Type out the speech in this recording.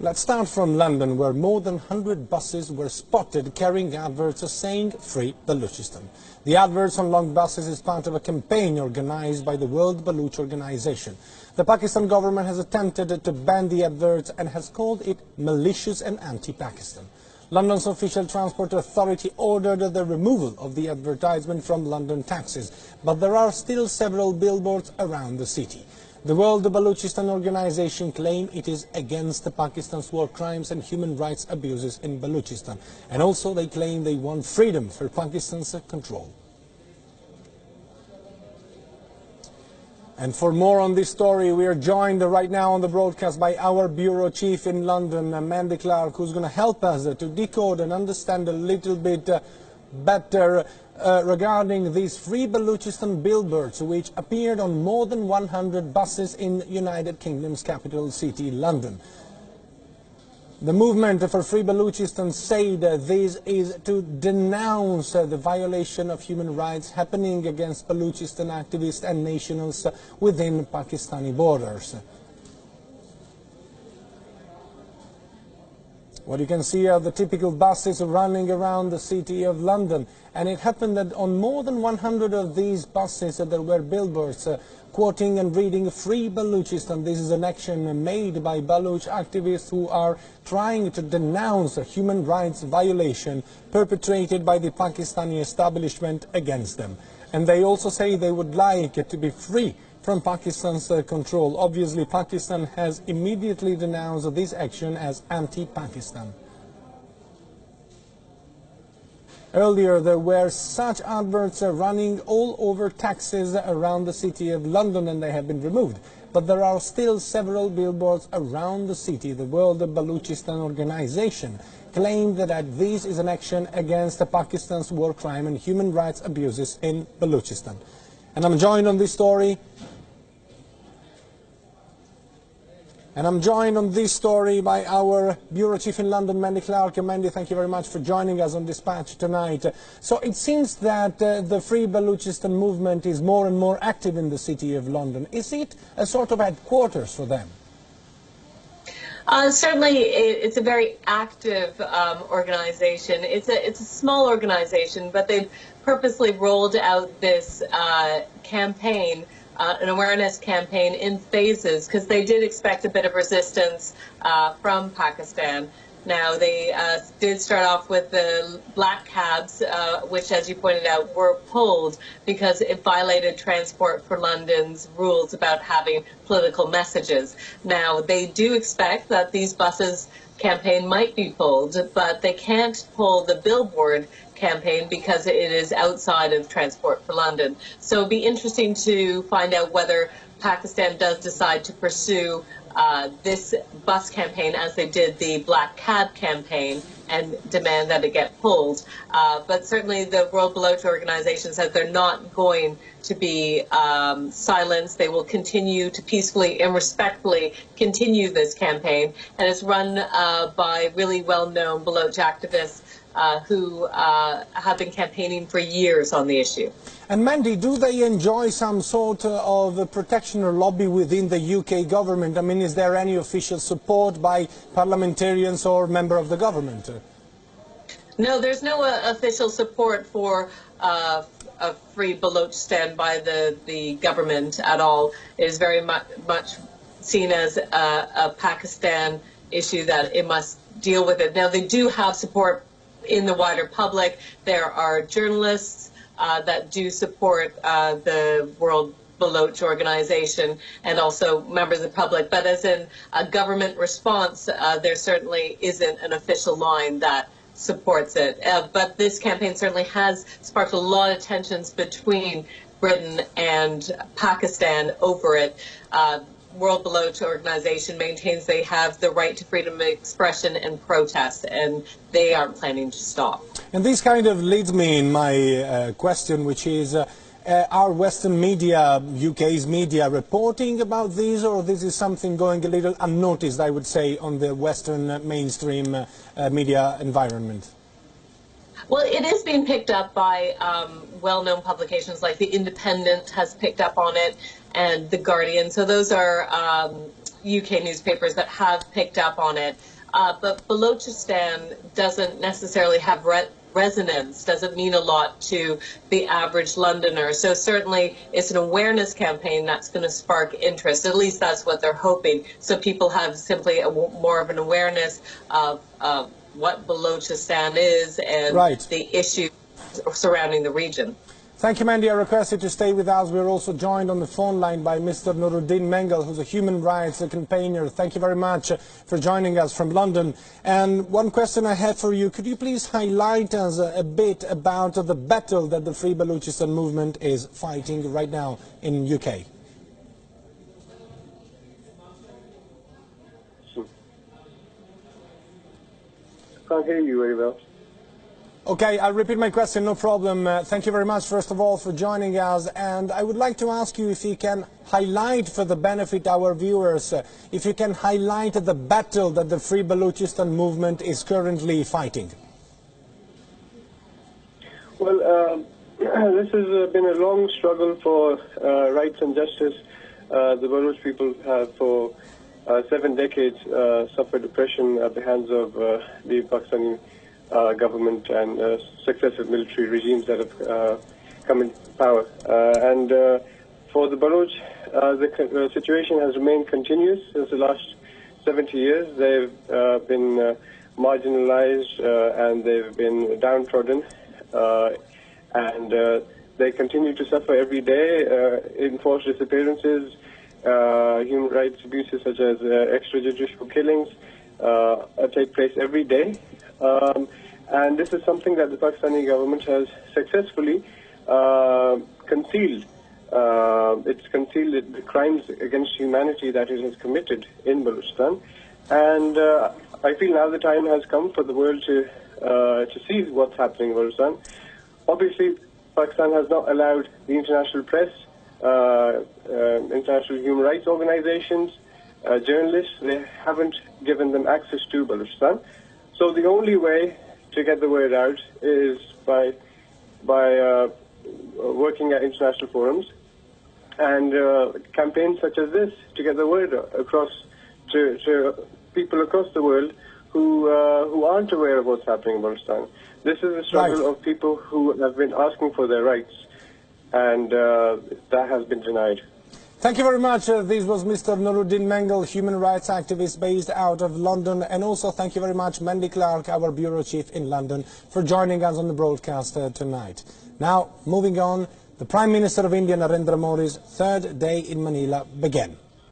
Let's start from London, where more than 100 buses were spotted carrying adverts saying "Free Balochistan." The adverts on long buses is part of a campaign organized by the World Baloch Organization. The Pakistan government has attempted to ban the adverts and has called it malicious and anti-Pakistan. London's official transport authority ordered the removal of the advertisement from London taxis, but there are still several billboards around the city. The World Balochistan Organization claims it is against Pakistan's war crimes and human rights abuses in Balochistan, and also they claim they want freedom for Pakistan's control. And for more on this story, we are joined right now on the broadcast by our bureau chief in London, Mandy Clark, who's going to help us to decode and understand a little bit better regarding these Free Balochistan billboards, which appeared on more than 100 buses in United Kingdom's capital city, London. The movement for Free Balochistan said this is to denounce the violation of human rights happening against Balochistan activists and nationals within Pakistani borders. What you can see are the typical buses running around the city of London, and it happened that on more than 100 of these buses there were billboards quoting and reading "Free Balochistan." This is an action made by Baloch activists who are trying to denounce a human rights violation perpetrated by the Pakistani establishment against them. And they also say they would like to be free from Pakistan's control. Obviously, Pakistan has immediately denounced this action as anti-Pakistan. Earlier, there were such adverts running all over taxis around the city of London, and they have been removed. But there are still several billboards around the city. The World Balochistan Organization claimed that this is an action against Pakistan's war crime and human rights abuses in Balochistan. And I'm joined on this story. By our bureau chief in London, Mandy Clark. Mandy, thank you very much for joining us on Dispatch tonight. So it seems that the Free Balochistan movement is more and more active in the city of London. Is it a sort of headquarters for them? Certainly, it's a very active organization. It's a small organization, but they've purposely rolled out this campaign, an awareness campaign in phases, because they did expect a bit of resistance from Pakistan. Now, they did start off with the black cabs, which, as you pointed out, were pulled because it violated Transport for London's rules about having political messages. Now, they do expect that these buses campaign might be pulled, but they can't pull the billboard campaign because it is outside of Transport for London. So it'd be interesting to find out whether Pakistan does decide to pursue this bus campaign as they did the black cab campaign and demand that it get pulled. But certainly the World Baloch Organization says they're not going to be silenced. They will continue to peacefully and respectfully continue this campaign. And it's run by really well-known Baloch activists who have been campaigning for years on the issue. And Mandy, do they enjoy some sort of protection or lobby within the UK government? I mean, is there any official support by parliamentarians or member of the government? No, there's no official support for a Free Balochistan by the government at all. It is very much seen as a Pakistan issue that it must deal with it. Now, they do have support in the wider public. There are journalists that do support the World Baloch Organization and also members of the public. But as in a government response, there certainly isn't an official line that supports it. But this campaign certainly has sparked a lot of tensions between Britain and Pakistan over it. World Baloch Organization maintains they have the right to freedom of expression and protest, and they aren't planning to stop. And this kind of leads me in my question, which is, are Western media, UK's media, reporting about this, or this is something going a little unnoticed, I would say, on the Western mainstream media environment? Well, it is being picked up by well-known publications like The Independent has picked up on it, and The Guardian. So those are UK newspapers that have picked up on it. But Balochistan doesn't necessarily have resonance, doesn't mean a lot to the average Londoner. So certainly it's an awareness campaign that's going to spark interest. At least that's what they're hoping. So people have simply more of an awareness of what Balochistan is and the issues surrounding the region. Thank you, Mandy. I request you to stay with us. We're also joined on the phone line by Mr. Nuruddin Mengal, who's a human rights campaigner. Thank you very much for joining us from London. And one question I have for you, could you please highlight us a bit about the battle that the Free Balochistan movement is fighting right now in UK? Can't hear you very well. Okay, I'll repeat my question, no problem. Thank you very much, first of all, for joining us. And I would like to ask you if you can highlight, for the benefit of our viewers, if you can highlight the battle that the Free Balochistan movement is currently fighting. Well, this has been a long struggle for rights and justice. The Baloch people have for 7 decades suffered oppression at the hands of the Pakistani government and successive military regimes that have come into power. And for the Baloch, the situation has remained continuous since the last 70 years. They've been marginalized and they've been downtrodden, and they continue to suffer every day. Enforced disappearances, human rights abuses such as extrajudicial killings take place every day. And this is something that the Pakistani government has successfully concealed. It's concealed the crimes against humanity that it has committed in Balochistan. And I feel now the time has come for the world to see what's happening in Balochistan. Obviously, Pakistan has not allowed the international press, international human rights organizations, journalists, they haven't given them access to Balochistan. So the only way to get the word out is by working at international forums and campaigns such as this to get the word across to people across the world who aren't aware of what's happening in Balochistan. This is a struggle of people who have been asking for their rights, and that has been denied. Thank you very much. This was Mr. Nuruddin Mengal, human rights activist based out of London. And also thank you very much, Mandy Clark, our bureau chief in London, for joining us on the broadcast tonight. Now, moving on, the Prime Minister of India, Narendra Modi's third day in Manila began.